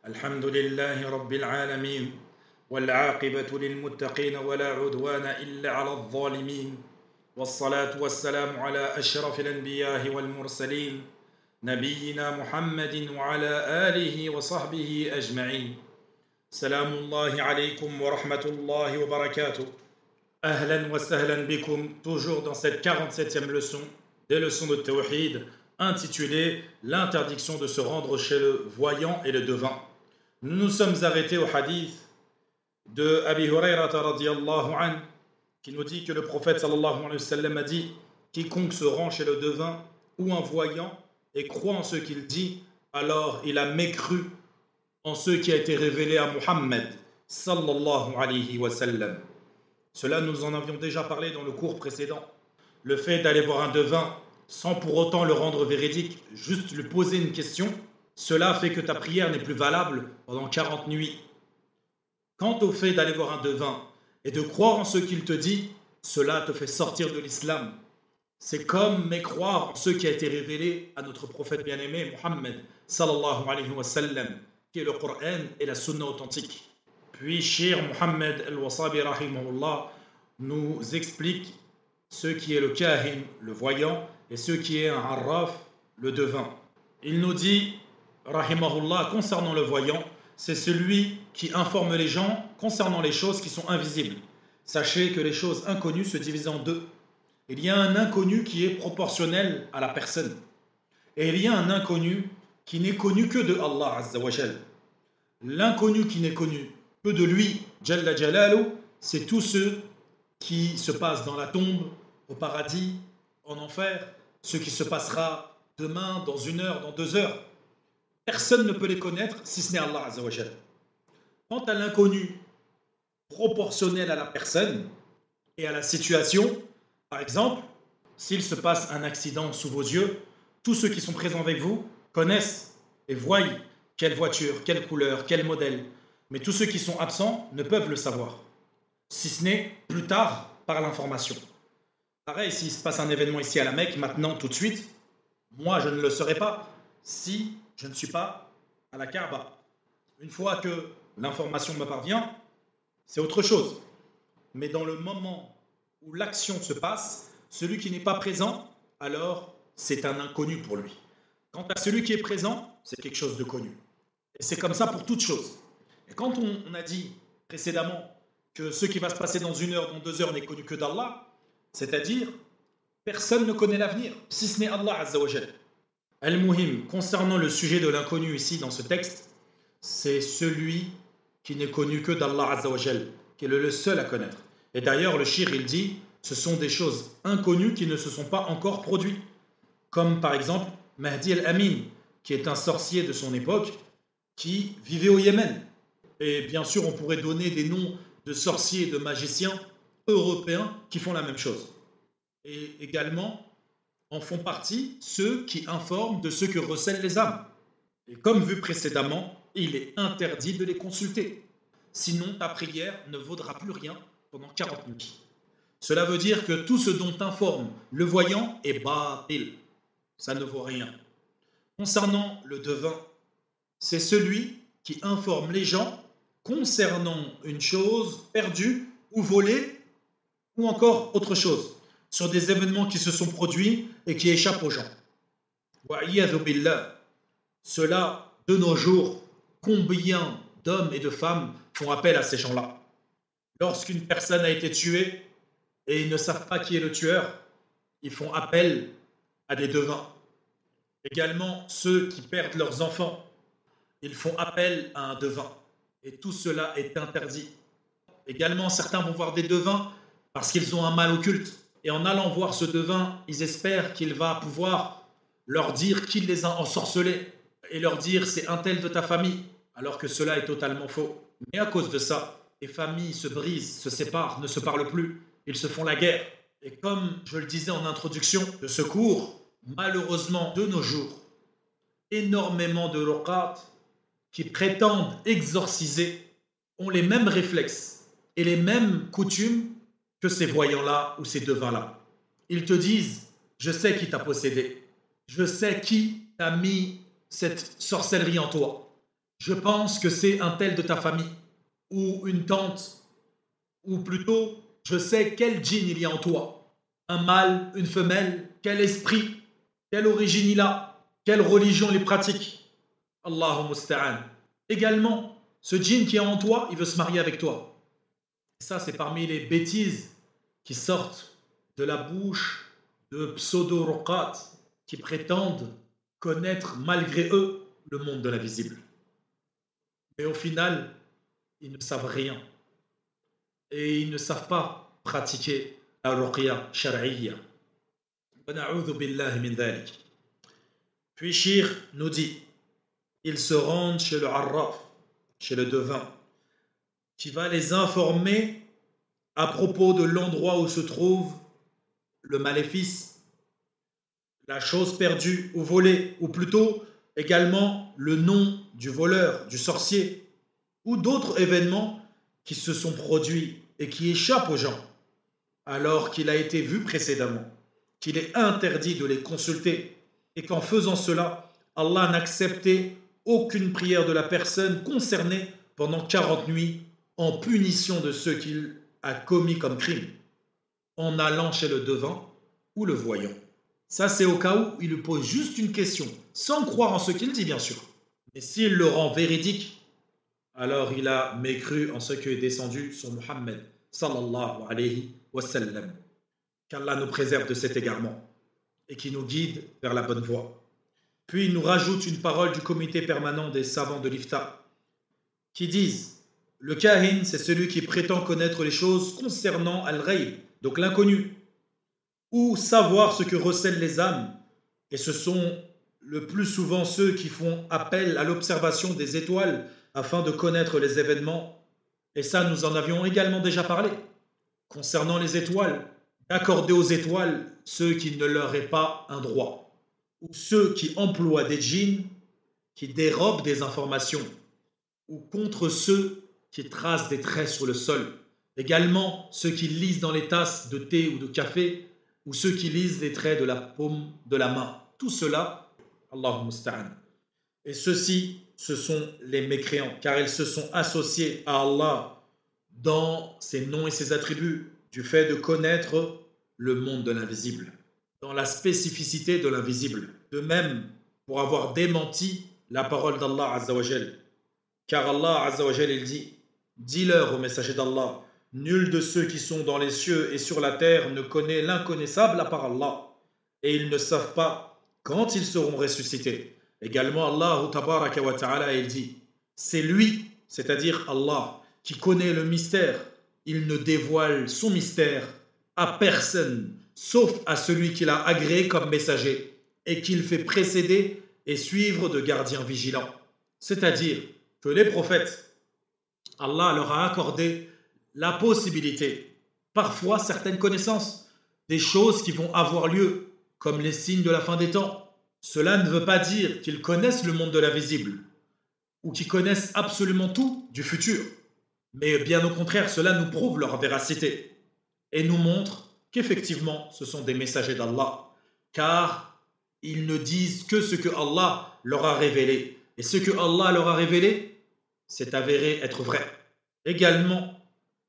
الحمد لله رب العالمين والعاقبة للمتقين ولا عدوان إلا على الظالمين والصلاة والسلام على أشرف الأنبياء والمرسلين نبينا محمد وعلى آله وصحبه أجمعين سلام الله عليكم ورحمة الله وبركاته أهلا وسهلا بكم toujours dans cette 47e leçon des leçons de Tawhid intitulée l'interdiction de se rendre chez le voyant et le devin. Nous nous sommes arrêtés au hadith de Abi Hurayrata radiyallahu anhu qui nous dit que le prophète sallallahu alayhi wa sallam a dit quiconque se rend chez le devin ou un voyant et croit en ce qu'il dit, alors il a mécru en ce qui a été révélé à Muhammad sallallahu alayhi wa sallam. Cela nous en avions déjà parlé dans le cours précédent. Le fait d'aller voir un devin sans pour autant le rendre véridique, juste lui poser une question, cela fait que ta prière n'est plus valable pendant 40 nuits. Quant au fait d'aller voir un devin et de croire en ce qu'il te dit, cela te fait sortir de l'islam. C'est comme mécroire en ce qui a été révélé à notre prophète bien-aimé, Muhammad sallallahu alayhi wa sallam, qui est le Coran et la Sunna authentique. Puis Shir Muhammad al-Wasabi rahimahullah nous explique ce qui est le kahin, le voyant, et ce qui est un arraf, le devin. Il nous dit, rahimahullah, concernant le voyant, c'est celui qui informe les gens concernant les choses qui sont invisibles. Sachez que les choses inconnues se divisent en deux. Il y a un inconnu qui est proportionnel à la personne. Et il y a un inconnu qui n'est connu que de Allah Azza wa Jal. L'inconnu qui n'est connu que de lui, Jalla Jalalu, c'est tout ce qui se passe dans la tombe, au paradis, en enfer, ce qui se passera demain, dans 1 heure, dans 2 heures. Personne ne peut les connaître si ce n'est Allah Azza wa Jal. Quant à l'inconnu proportionnel à la personne et à la situation, par exemple, s'il se passe un accident sous vos yeux, tous ceux qui sont présents avec vous connaissent et voient quelle voiture, quelle couleur, quel modèle. Mais tous ceux qui sont absents ne peuvent le savoir, si ce n'est plus tard par l'information. Pareil, s'il se passe un événement ici à la Mecque, maintenant, tout de suite, moi je ne le saurais pas si je ne suis pas à la Kaaba. Une fois que l'information me parvient, c'est autre chose. Mais dans le moment où l'action se passe, celui qui n'est pas présent, alors c'est un inconnu pour lui. Quant à celui qui est présent, c'est quelque chose de connu. Et c'est comme ça pour toute chose. Et quand on a dit précédemment que ce qui va se passer dans 1 heure, dans 2 heures n'est connu que d'Allah, c'est-à-dire personne ne connaît l'avenir, si ce n'est Allah Azza wa Jal. Al-Muhim, concernant le sujet de l'inconnu ici dans ce texte, c'est celui qui n'est connu que d'Allah Azza wa Jal, qui est le seul à connaître. Et d'ailleurs, le shir, il dit, ce sont des choses inconnues qui ne se sont pas encore produites. Comme par exemple Mahdi al-Amin, qui est un sorcier de son époque, qui vivait au Yémen. Et bien sûr, on pourrait donner des noms de sorciers et de magiciens européens qui font la même chose. Et également, en font partie ceux qui informent de ce que recèlent les âmes. Et comme vu précédemment, il est interdit de les consulter. Sinon, ta prière ne vaudra plus rien pendant 40 nuits. Cela veut dire que tout ce dont informe le voyant est batil. Ça ne vaut rien. Concernant le devin, c'est celui qui informe les gens concernant une chose perdue ou volée ou encore autre chose, sur des événements qui se sont produits et qui échappent aux gens. Wa'iyadhu billah. Cela, de nos jours, combien d'hommes et de femmes font appel à ces gens-là? Lorsqu'une personne a été tuée et ils ne savent pas qui est le tueur, ils font appel à des devins. Également, ceux qui perdent leurs enfants, ils font appel à un devin. Et tout cela est interdit. Également, certains vont voir des devins parce qu'ils ont un mal occulte. Et en allant voir ce devin, ils espèrent qu'il va pouvoir leur dire qu'il les a ensorcelés et leur dire c'est un tel de ta famille, alors que cela est totalement faux. Mais à cause de ça, les familles se brisent, se séparent, ne se parlent plus, ils se font la guerre. Et comme je le disais en introduction de ce cours, malheureusement de nos jours, énormément de ruqat qui prétendent exorciser ont les mêmes réflexes et les mêmes coutumes que ces voyants-là ou ces devins-là. Ils te disent, je sais qui t'a possédé, je sais qui t'a mis cette sorcellerie en toi, je pense que c'est un tel de ta famille, ou une tante, ou plutôt, je sais quel djinn il y a en toi. Un mâle, une femelle, quel esprit, quelle origine il a, quelle religion il pratique. Allahu musta'an. Également, ce djinn qui est en toi, il veut se marier avec toi. Et ça, c'est parmi les bêtises qui sortent de la bouche de pseudo-ruqat qui prétendent connaître malgré eux le monde de l'invisible. Mais au final, ils ne savent rien et ils ne savent pas pratiquer la ruqya shar'iyya. Puis Shir nous dit, ils se rendent chez le arraf, chez le devin, qui va les informer à propos de l'endroit où se trouve le maléfice, la chose perdue ou volée, ou plutôt également le nom du voleur, du sorcier, ou d'autres événements qui se sont produits et qui échappent aux gens, alors qu'il a été vu précédemment, qu'il est interdit de les consulter, et qu'en faisant cela, Allah n'acceptait aucune prière de la personne concernée pendant 40 nuits en punition de ce qu'il a commis comme crime, en allant chez le devin ou le voyant. Ça, c'est au cas où il lui pose juste une question, sans croire en ce qu'il dit, bien sûr. Mais s'il le rend véridique, alors il a mécru en ce que est descendu sur Muhammad, sallallahu alayhi wa sallam. Qu'Allah nous préserve de cet égarement et qui nous guide vers la bonne voie. Puis il nous rajoute une parole du comité permanent des savants de l'Ifta, qui disent: le kahin, c'est celui qui prétend connaître les choses concernant al-ghayb, donc l'inconnu, ou savoir ce que recèlent les âmes, et ce sont le plus souvent ceux qui font appel à l'observation des étoiles afin de connaître les événements. Et ça, nous en avions également déjà parlé. Concernant les étoiles, d'accorder aux étoiles ceux qui ne leur est pas un droit, ou ceux qui emploient des djinns qui dérobent des informations, ou contre ceux qui tracent des traits sur le sol. Également ceux qui lisent dans les tasses de thé ou de café, ou ceux qui lisent les traits de la paume de la main. Tout cela, Allahu musta'an. Et ceux-ci, ce sont les mécréants, car ils se sont associés à Allah dans ses noms et ses attributs, du fait de connaître le monde de l'invisible, dans la spécificité de l'invisible. De même, pour avoir démenti la parole d'Allah Azzawajal. Car Allah Azzawajal, il dit: dis-leur, au messager d'Allah, nul de ceux qui sont dans les cieux et sur la terre ne connaît l'inconnaissable à part Allah, et ils ne savent pas quand ils seront ressuscités. Également, Allah Tabaraka wa Ta'ala, il dit: c'est lui, c'est-à-dire Allah, qui connaît le mystère. Il ne dévoile son mystère à personne, sauf à celui qu'il a agréé comme messager, et qu'il fait précéder et suivre de gardiens vigilants. C'est-à-dire que les prophètes, Allah leur a accordé la possibilité, parfois certaines connaissances, des choses qui vont avoir lieu, comme les signes de la fin des temps. Cela ne veut pas dire qu'ils connaissent le monde de l'invisible, ou qu'ils connaissent absolument tout du futur. Mais bien au contraire, cela nous prouve leur véracité, et nous montre qu'effectivement, ce sont des messagers d'Allah, car ils ne disent que ce que Allah leur a révélé. Et ce que Allah leur a révélé, c'est avéré être vrai. Également,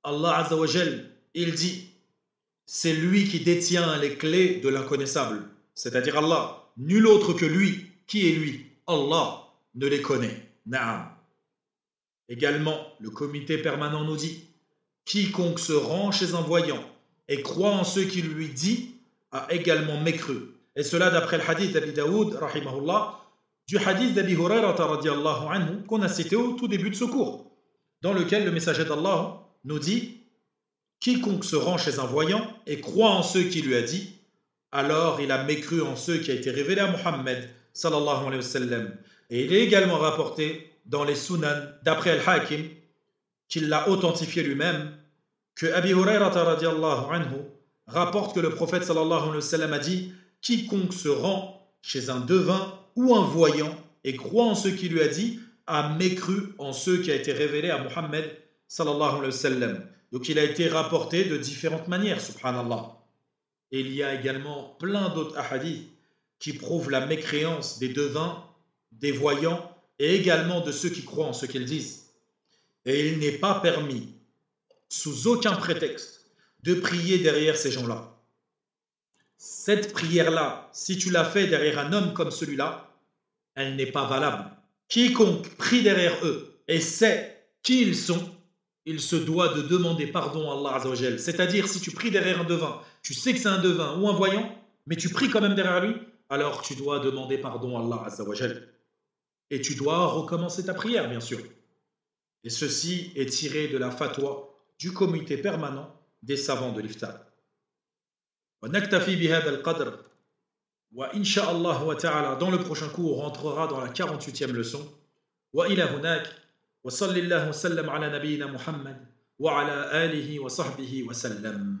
Allah Azzawajal, il dit: c'est lui qui détient les clés de l'inconnaissable, c'est-à-dire Allah. Nul autre que lui. Qui est lui? Allah ne les connaît. Naam. Également, le comité permanent nous dit: quiconque se rend chez un voyant et croit en ce qu'il lui dit a également mécru. Et cela d'après le hadith d'Abi Daoud, rahimahullah, du hadith d'Abi Hurayrata radiallahu anhu, qu'on a cité au tout début de ce cours, dans lequel le messager d'Allah nous dit: quiconque se rend chez un voyant et croit en ce qu'il lui a dit, alors il a mécru en ce qui a été révélé à Muhammad sallallahu alayhi wa sallam. Et il est également rapporté dans les Sunan d'après Al-Hakim, qu'il l'a authentifié lui-même, que Abi Hurayrata radiallahu anhu rapporte que le prophète sallallahu alayhi wa sallam a dit: quiconque se rend chez un devin ou un voyant et croit en ce qu'il lui a dit a mécru en ce qui a été révélé à Muhammad sallallahu alayhi wa sallam. Donc il a été rapporté de différentes manières, subhanallah. Et il y a également plein d'autres hadiths qui prouvent la mécréance des devins, des voyants et également de ceux qui croient en ce qu'ils disent. Et il n'est pas permis, sous aucun prétexte, de prier derrière ces gens-là. Cette prière-là, si tu la fais derrière un homme comme celui-là, elle n'est pas valable. Quiconque prie derrière eux et sait qui ils sont, il se doit de demander pardon à Allah Azzawajal. C'est-à-dire, si tu pries derrière un devin, tu sais que c'est un devin ou un voyant, mais tu pries quand même derrière lui, alors tu dois demander pardon à Allah Azzawajal. Et tu dois recommencer ta prière, bien sûr. Et ceci est tiré de la fatwa du comité permanent des savants de l'Iftar. ونكتفي بهذا القدر وإن شاء الله تعالى dans le prochain cours on rentrera dans la 48e leçon وإلى هناك وصلى الله وسلم على نبينا محمد وعلى آله وصحبه وسلم